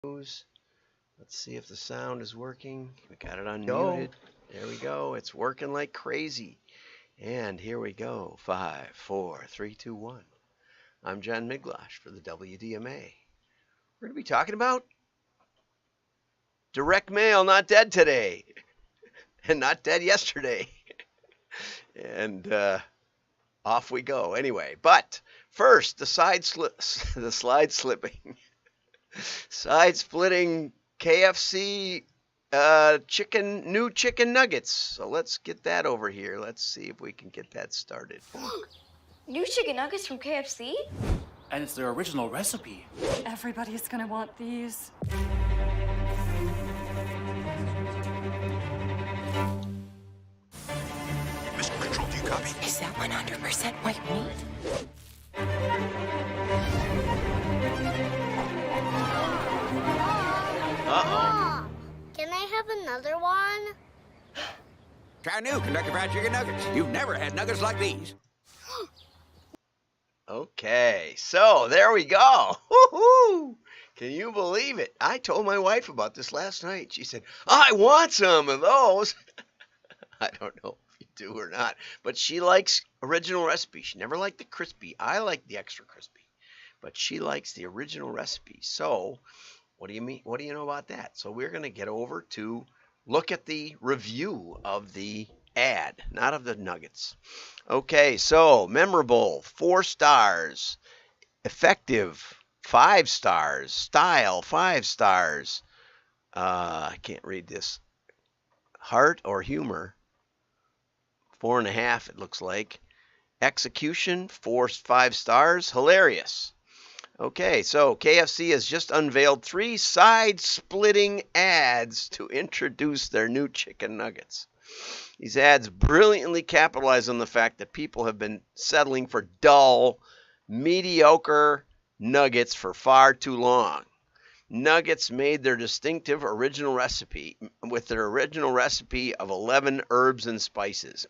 Let's see if the sound is working. We got it Go. unmuted. There we go. It's working like crazy. And here we go. 5, 4, 3, 2, 1. I'm John Miglosh for the WDMA. We're going to be talking about direct mail not dead today and not dead yesterday. And off we go anyway. But first, the slide slipping, side splitting KFC new chicken nuggets. So let's get that over here. Let's see if we can get that started. New chicken nuggets from KFC? And it's their original recipe. Everybody's gonna want these. Mr. Control, do you copy? Is that 100% white meat? Uh-oh. Can I have another one? Try new Kentucky Fried Chicken Nuggets. You've never had nuggets like these. Okay, so there we go. Woo-hoo! Can you believe it? I told my wife about this last night. She said, I want some of those. I don't know if you do or not, but she likes original recipe. She never liked the crispy. I like the extra crispy, but she likes the original recipe. So what do you mean? What do you know about that? So we're going to get over to look at the review of the ad, not of the nuggets. Okay, so memorable, 4 stars. Effective, 5 stars. Style, 5 stars. I can't read this. Heart or humor, 4.5 it looks like. Execution, 5 stars. Hilarious. Okay, so KFC has just unveiled 3 side-splitting ads to introduce their new chicken nuggets. These ads brilliantly capitalize on the fact that people have been settling for dull, mediocre nuggets for far too long. Nuggets made their distinctive original recipe with their original recipe of 11 herbs and spices.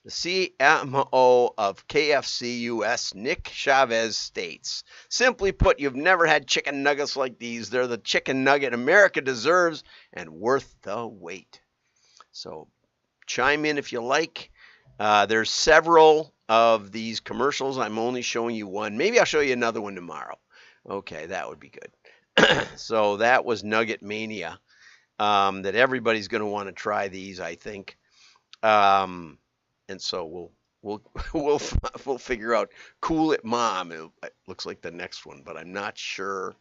The CMO of KFC US, Nick Chavez, states, simply put, you've never had chicken nuggets like these. They're the chicken nugget America deserves and worth the wait. So chime in if you like. There's several of these commercials. I'm only showing you one. Maybe I'll show you another one tomorrow. Okay, that would be good. So that was Nuggetmania. That everybody's going to want to try these, I think. And so we'll figure out. Cool It Mom. It looks like the next one, but I'm not sure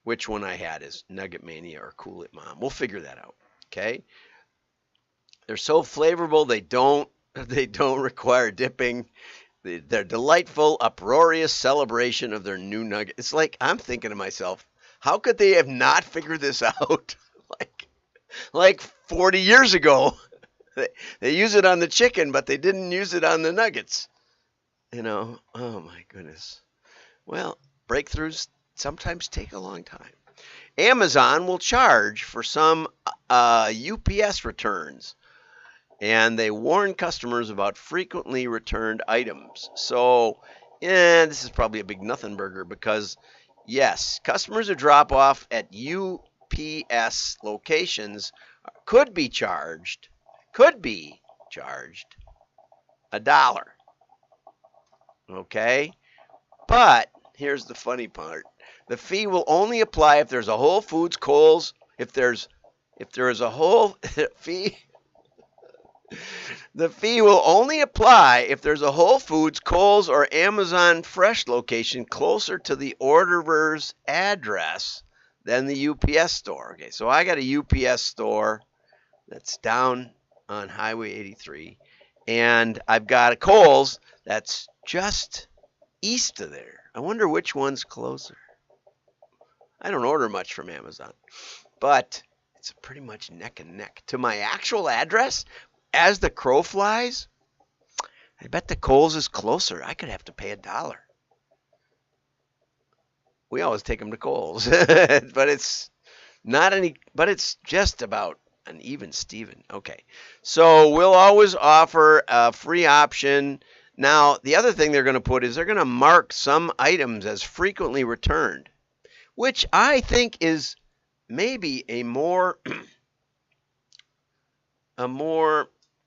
which one I had is Nuggetmania or Cool It Mom. We'll figure that out. Okay. They're so flavorful they don't require dipping. They're delightful, uproarious celebration of their new nugget. It's like I'm thinking to myself, how could they have not figured this out like 40 years ago? They use it on the chicken, but they didn't use it on the nuggets. You know, oh my goodness. Well, breakthroughs sometimes take a long time. Amazon will charge for some UPS returns, and they warn customers about frequently returned items. So, this is probably a big nothing burger because, yes, customers who drop off at UPS locations could be charged $1. Okay? But here's the funny part. The fee will only apply if there's a Whole Foods, Kohl's, if there is a whole fee. The fee will only apply if there's a Whole Foods, Kohl's, or Amazon Fresh location closer to the orderer's address than the UPS store. Okay, so I got a UPS store that's down on Highway 83, and I've got a Kohl's that's just east of there. I wonder which one's closer. I don't order much from Amazon, but it's pretty much neck and neck. To my actual address, as the crow flies, I bet the Kohl's is closer. I could have to pay $1. We always take them to Kohl's, but it's not any, but it's just about an even Steven. Okay, so we'll always offer a free option. Now, the other thing they're going to put is they're going to mark some items as frequently returned. which I think is maybe a more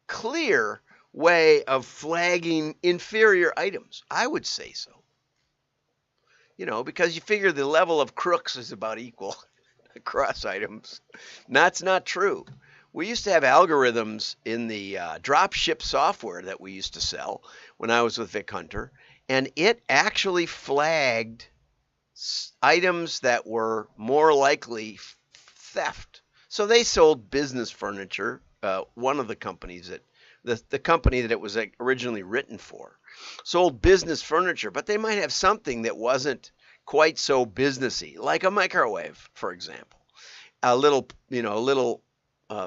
clear way of flagging inferior items. I would say so. Because you figure the level of crooks is about equal across items. That's not true. We used to have algorithms in the drop ship software that we used to sell when I was with Vic Hunter, and it actually flagged items that were more likely theft. So they sold business furniture. One of the companies the company that it was originally written for sold business furniture, but they might have something that wasn't quite so businessy, like a microwave, for example, a little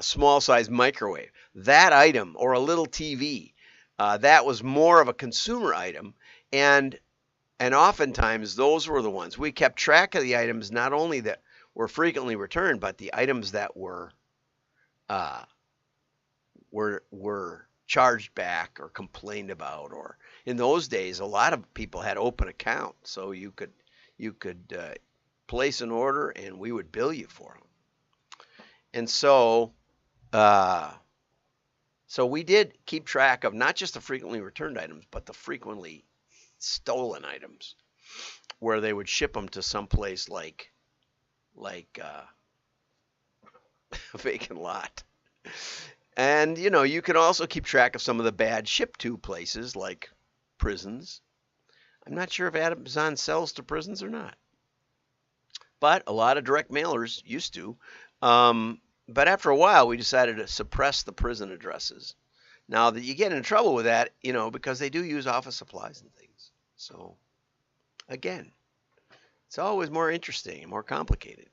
small size microwave. That item, or a little TV, that was more of a consumer item, and oftentimes those were the ones we kept track of, the items not only that were frequently returned, but the items that were charged back or complained about. Or in those days, a lot of people had open accounts, so you could place an order and we would bill you for them. And so we did keep track of not just the frequently returned items, but the frequently stolen items, where they would ship them to some place like a vacant lot. And, you can also keep track of some of the bad ship to places like prisons. I'm not sure if Amazon sells to prisons or not, but a lot of direct mailers used to. But after a while, we decided to suppress the prison addresses. Now that you get in trouble with that, because they do use office supplies and things. So, again, it's always more interesting and more complicated.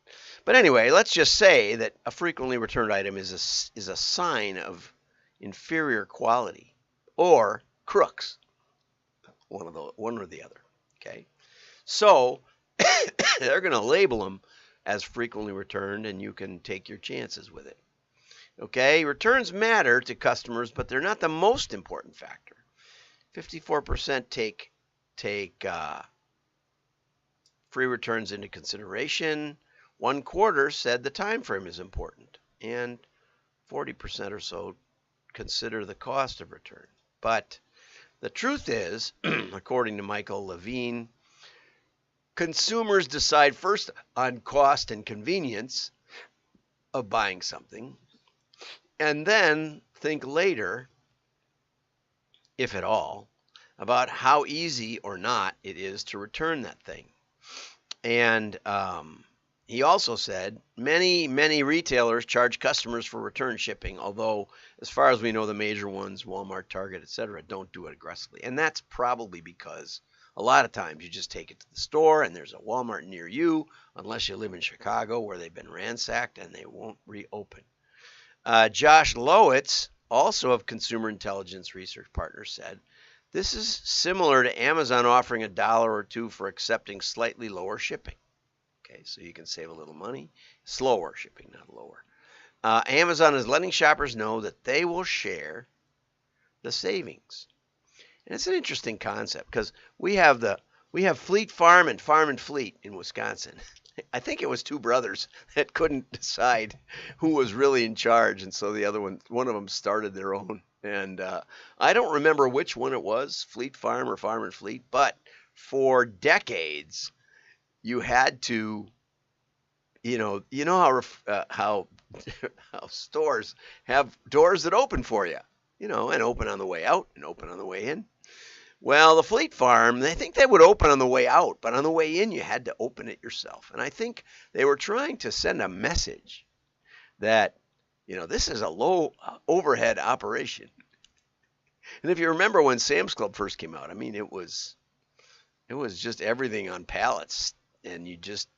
But anyway, let's just say that a frequently returned item is a sign of inferior quality or crooks, one or the other. Okay, so they're going to label them as frequently returned, and you can take your chances with it. Okay, returns matter to customers, but they're not the most important factor. 54% take free returns into consideration. 1/4 said the time frame is important, and 40% or so consider the cost of return. But the truth is, according to Michael Levine, consumers decide first on cost and convenience of buying something, and then think later, if at all, about how easy or not it is to return that thing. And he also said many retailers charge customers for return shipping, although as far as we know, the major ones, Walmart, Target, etc., don't do it aggressively. And that's probably because a lot of times you just take it to the store and there's a Walmart near you, unless you live in Chicago where they've been ransacked and they won't reopen. Josh Lowitz, also of Consumer Intelligence Research Partners, said, this is similar to Amazon offering $1 or $2 for accepting slightly lower shipping. Okay, so you can save a little money. Slower shipping, not lower. Amazon is letting shoppers know that they will share the savings. And it's an interesting concept because we have Fleet Farm and Farm and Fleet in Wisconsin. I think it was two brothers that couldn't decide who was really in charge, and so the other one of them started their own. And I don't remember which one it was, Fleet Farm or Farm and Fleet, but for decades you had to, how stores have doors that open for you, and open on the way out and open on the way in. Well, the Fleet Farm, they think they would open on the way out, but on the way in you had to open it yourself. And I think they were trying to send a message that, this is a low overhead operation. And if you remember when Sam's Club first came out, I mean, it was just everything on pallets, and you just,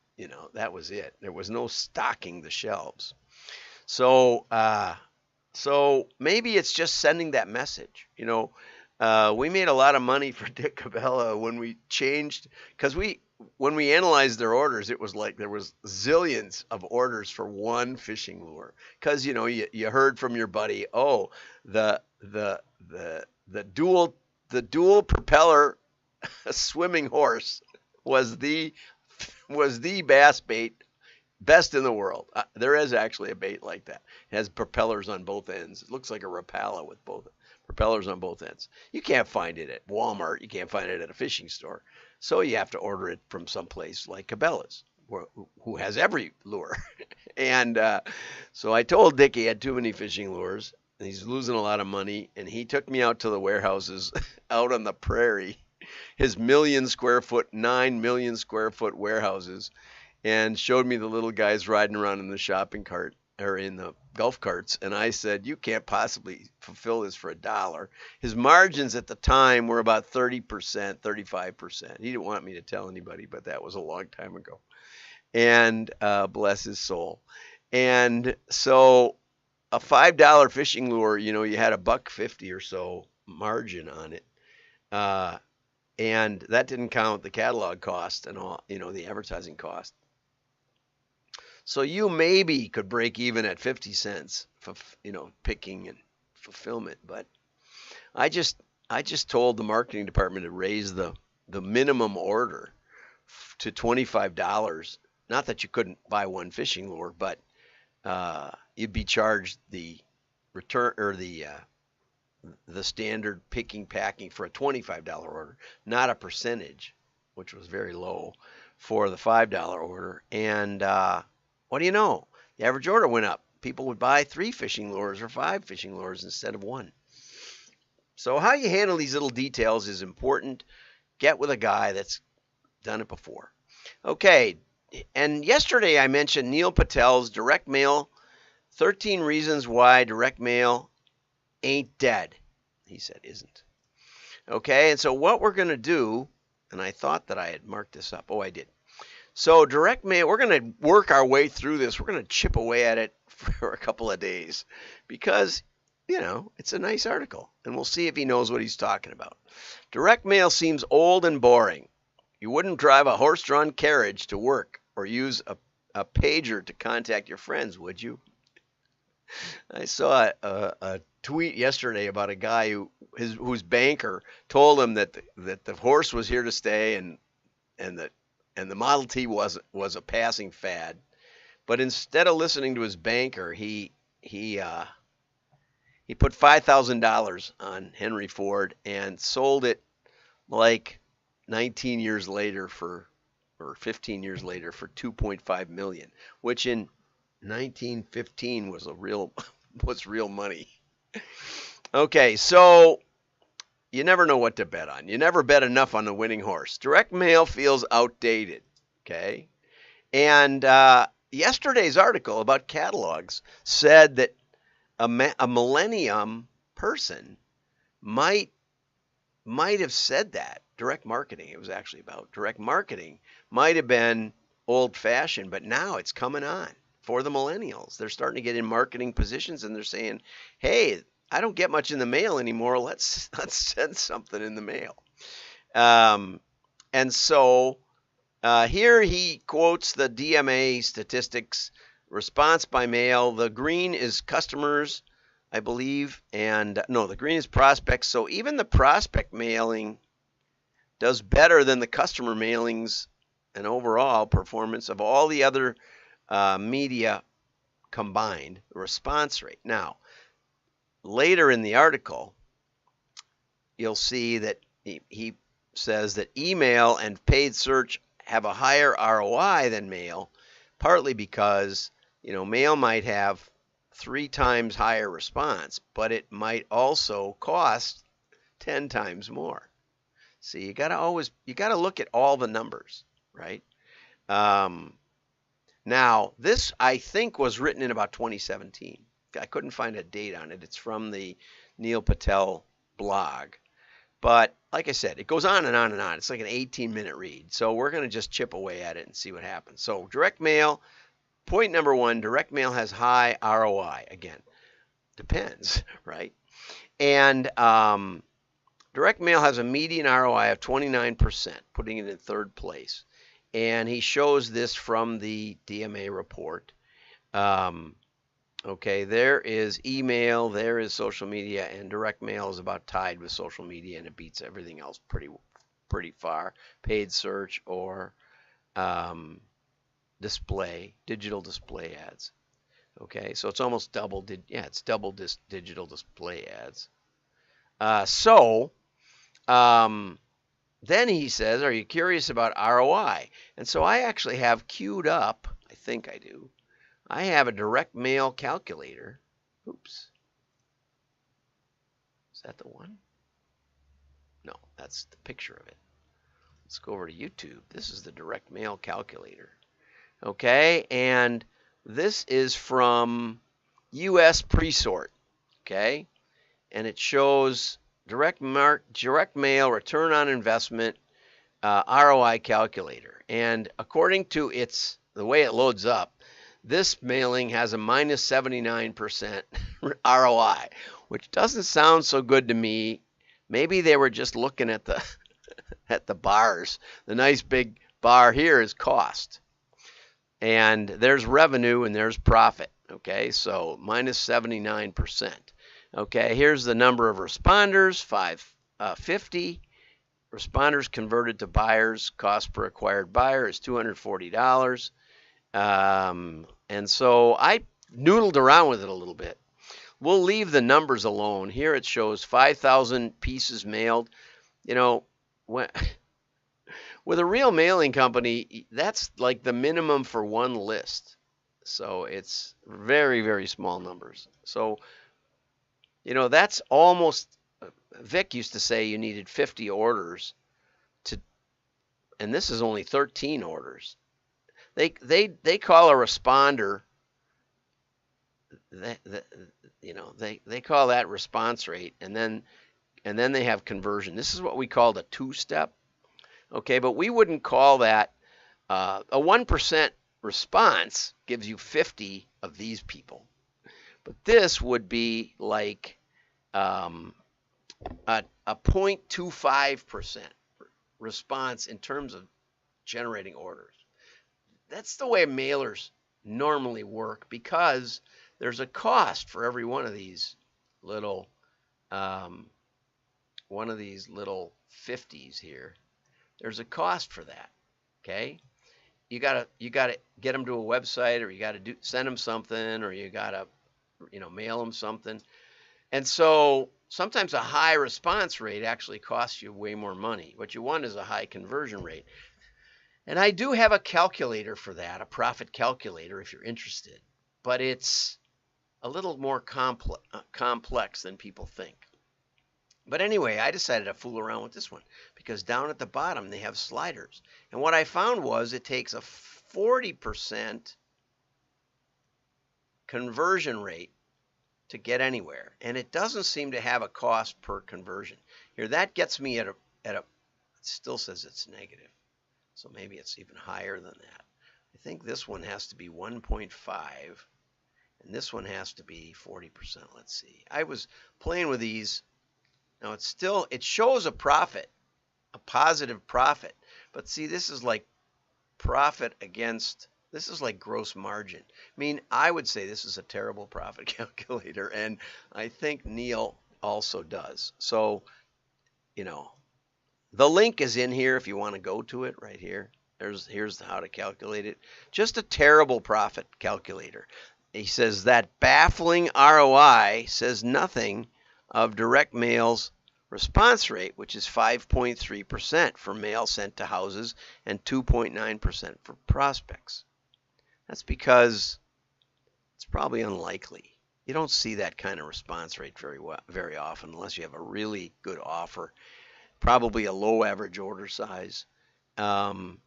that was it. There was no stocking the shelves. So maybe it's just sending that message. We made a lot of money for Dick Cavella when we changed, because when we analyzed their orders, it was like there was zillions of orders for one fishing lure. Because you heard from your buddy, oh, the dual propeller swimming horse was the was the bass bait, best in the world. There is actually a bait like that. It has propellers on both ends. It looks like a Rapala with both propellers on both ends. You can't find it at Walmart. You can't find it at a fishing store. So you have to order it from someplace like Cabela's, who has every lure. And so I told Dick he had too many fishing lures. And he's losing a lot of money. And he took me out to the warehouses out on the prairie, his 9 million square foot warehouses, and showed me the little guys riding around in the shopping cart or in the golf carts. And I said, you can't possibly fulfill this for $1. His margins at the time were about 30%, 35%. He didn't want me to tell anybody, but that was a long time ago. And bless his soul. And so a $5 fishing lure, you had $1.50 or so margin on it. And that didn't count the catalog cost and all, the advertising cost. So you maybe could break even at 50 cents for, picking and fulfillment. But I just told the marketing department to raise the minimum order to $25. Not that you couldn't buy one fishing lure, but you'd be charged the return or the standard picking packing for a $25 order, not a percentage, which was very low for the $5 order. And what do you know? The average order went up. People would buy 3 fishing lures or 5 fishing lures instead of 1. So how you handle these little details is important. Get with a guy that's done it before. Okay, and yesterday I mentioned Neil Patel's direct mail, 13 reasons why direct mail ain't dead. He said isn't. Okay, and so what we're going to do, and I thought that I had marked this up. Oh, I did. So direct mail, we're going to work our way through this. We're going to chip away at it for a couple of days because, it's a nice article, and we'll see if he knows what he's talking about. Direct mail seems old and boring. You wouldn't drive a horse-drawn carriage to work or use a pager to contact your friends, would you? I saw a tweet yesterday about a guy whose banker told him that the horse was here to stay and the Model T was a passing fad. But instead of listening to his banker, he put $5,000 on Henry Ford and sold it like 19 years later or 15 years later for $2.5 million, which in 1915 was real money. Okay, so you never know what to bet on. You never bet enough on the winning horse. Direct mail feels outdated, okay? And yesterday's article about catalogs said that a millennium person might have said that. Direct marketing, it was actually about direct marketing, might have been old-fashioned, but now it's coming on for the millennials. They're starting to get in marketing positions, and they're saying, hey, I don't get much in the mail anymore. Let's send something in the mail. And so here he quotes the DMA statistics, response by mail. The green is customers, I believe, and no, the green is prospects. So even the prospect mailing does better than the customer mailings and overall performance of all the other media combined response rate. Now, later in the article, you'll see that he says that email and paid search have a higher ROI than mail, partly because, mail might have 3 times higher response, but it might also cost 10 times more. See, you got to look at all the numbers, right? Now, this, I think, was written in about 2017. I couldn't find a date on it. It's from the Neil Patel blog. But like I said, it goes on and on and on. It's like an 18-minute read. So we're going to just chip away at it and see what happens. So direct mail, point number 1, direct mail has high ROI. Again, depends, right? And direct mail has a median ROI of 29%, putting it in 3rd place. And he shows this from the DMA report. Okay, there is email, there is social media, and direct mail is about tied with social media, and it beats everything else pretty far. Paid search or digital display ads. Okay, so it's almost double. It's double digital display ads. Then he says, "Are you curious about ROI?" And so I actually have queued up. I think I do. I have a direct mail calculator. Oops. Is that the one? No, that's the picture of it. Let's go over to YouTube. This is the direct mail calculator. Okay, and this is from US Presort. Okay, and it shows direct mail return on investment ROI calculator. And according to the way it loads up, this mailing has a minus 79% ROI, which doesn't sound so good to me. Maybe they were just looking at the at the bars. The nice big bar here is cost. And there's revenue and there's profit. Okay, so minus 79%. Okay, here's the number of responders, 550. Responders converted to buyers, cost per acquired buyer is $240. And so I noodled around with it a little bit. We'll leave the numbers alone. Here it shows 5,000 pieces mailed. You know, with a real mailing company, that's like the minimum for one list. So it's very, very small numbers. So, you know, that's almost, Vic used to say you needed 50 orders and this is only 13 orders. They call a responder, they call that response rate, and then they have conversion. This is what we called a two-step. Okay, but we wouldn't call that a 1% response gives you 50 of these people. But this would be like a 0.25% response in terms of generating orders. That's the way mailers normally work because there's a cost for every one of these little 50s here. There's a cost for that. Okay, you gotta get them to a website, or you gotta send them something, or you gotta mail them something. And so sometimes a high response rate actually costs you way more money. What you want is a high conversion rate. And I do have a calculator for that, a profit calculator if you're interested. But it's a little more complex than people think. But anyway, I decided to fool around with this one because down at the bottom they have sliders. And what I found was it takes a 40% conversion rate to get anywhere. And it doesn't seem to have a cost per conversion. Here, that gets me at a it still says it's negative. So maybe it's even higher than that. I think this one has to be 1.5 and this one has to be 40%. Let's see. I was playing with these. Now it shows a profit, a positive profit. But see, this is like profit against, this is like gross margin. I mean, I would say this is a terrible profit calculator, and I think Neil also does. So, the link is in here if you want to go to it right here. Here's how to calculate it. Just a terrible profit calculator. He says that baffling ROI says nothing of direct mail's response rate, which is 5.3% for mail sent to houses and 2.9% for prospects. That's because it's probably unlikely. You don't see that kind of response rate very often unless you have a really good offer, probably a low average order size. You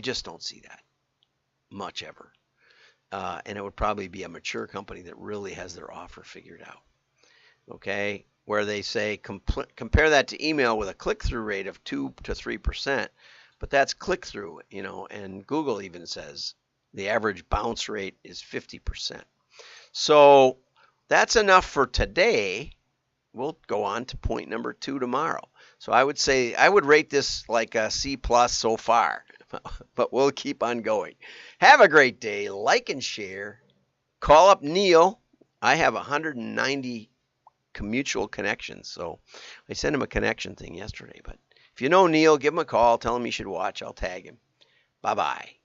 just don't see that much ever. And it would probably be a mature company that really has their offer figured out. Okay, where they say compare that to email with a click-through rate of 2 to 3%, but that's click-through, and Google even says the average bounce rate is 50%. So that's enough for today. We'll go on to point number 2 tomorrow. So I would say I would rate this like a C+ so far, but we'll keep on going. Have a great day. Like and share. Call up Neil. I have 190 mutual connections, so I sent him a connection thing yesterday. But if If you know Neil, give him a call. Tell him he should watch. I'll tag him. Bye-bye.